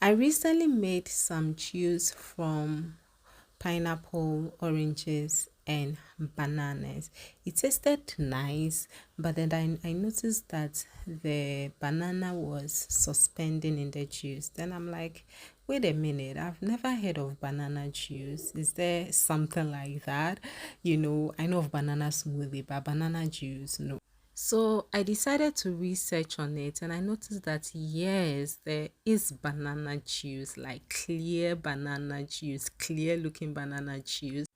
I recently made some juice from pineapple, oranges, and bananas. It tasted nice, but then I noticed that the banana was suspending in the juice. Then I'm like, wait a minute, I've never heard of banana juice. Is there something like that? I know of banana smoothie, but banana juice, no. So I decided to research on it and I noticed that yes, there is banana juice, like clear banana juice, clear looking banana juice,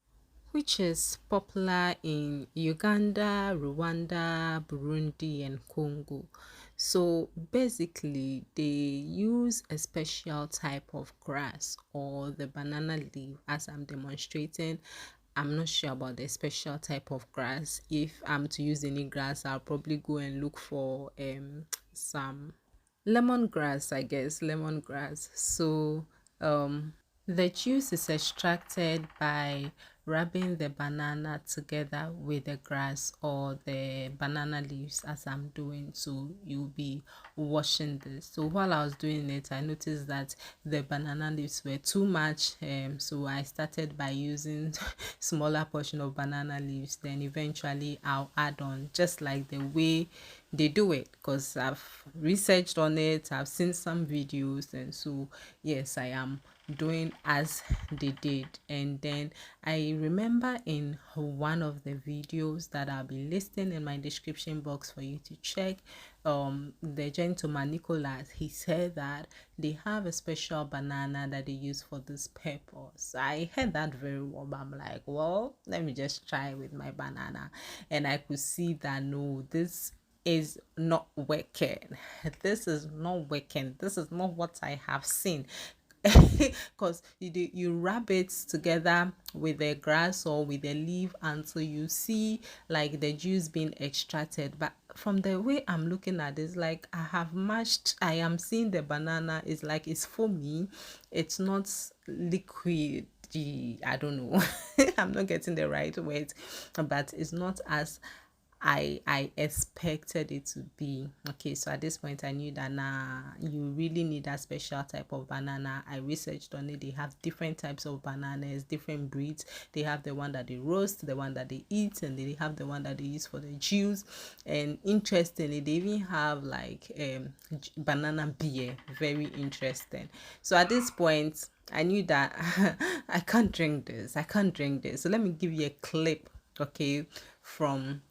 which is popular in Uganda, Rwanda, Burundi, and Congo. So basically, they use a special type of grass or the banana leaf as I'm demonstrating. I'm not sure about the special type of grass. If I'm to use any grass, I'll probably go and look for some lemongrass, I guess, lemongrass. So the juice is extracted by rubbing the banana together with the grass or the banana leaves as I'm doing. So you'll be washing this. So while I was doing it, I noticed that the banana leaves were too much. So I started by using smaller portion of banana leaves. Then eventually I'll add on just like the way they do it, because I've researched on it, I've seen some videos, and so yes, I am doing as they did. And then I remember in one of the videos that I'll be listing in my description box for you to check, the gentleman Nicholas, he said that they have a special banana that they use for this purpose. I heard that very well, but I'm like, well, let me just try with my banana. And I could see that no, this is not working. This is not working. This is not what I have seen. Because you rub it together with the grass or with the leaf until you see like the juice being extracted. But from the way I'm looking at this, like I am seeing the banana is like it's foamy, it's not liquid. I don't know. I'm not getting the right word, but it's not as I expected it to be. Okay, so at this point I knew that nah, you really need that special type of banana. I researched on it. They have different types of bananas, different breeds. They have the one that they roast, the one that they eat, and they have the one that they use for the juice. And interestingly, they even have like banana beer. Very interesting. So at this point I knew that I can't drink this. I can't drink this. So let me give you a clip, okay, from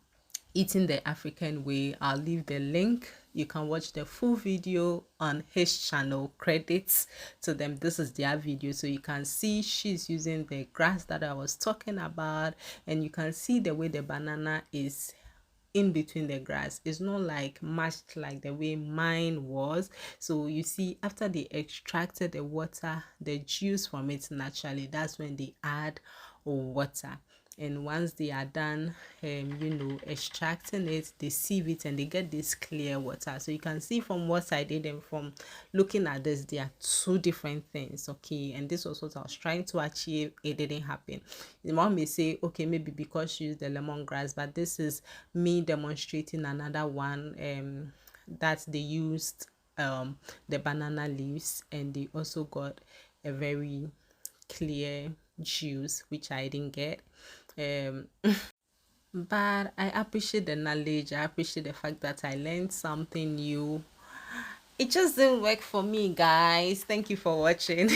eating the African way. I'll leave the link. You can watch the full video on his channel. Credits to them. This is their video. So you can see she's using the grass that I was talking about, and you can see the way the banana is in between the grass. It's not like mashed like the way mine was. So you see, after they extracted the water, the juice from it naturally, that's when they add water. And once they are done extracting it, they sieve it and they get this clear water. So you can see from what I did and from looking at this, they are two different things. Okay, and this was what I was trying to achieve. It didn't happen. The mom may say, okay, maybe because she used the lemongrass, but this is me demonstrating another one that they used the banana leaves, and they also got a very clear juice, which I didn't get. But I appreciate the knowledge. I appreciate the fact that I learned something new. It just didn't work for me, guys. Thank you for watching.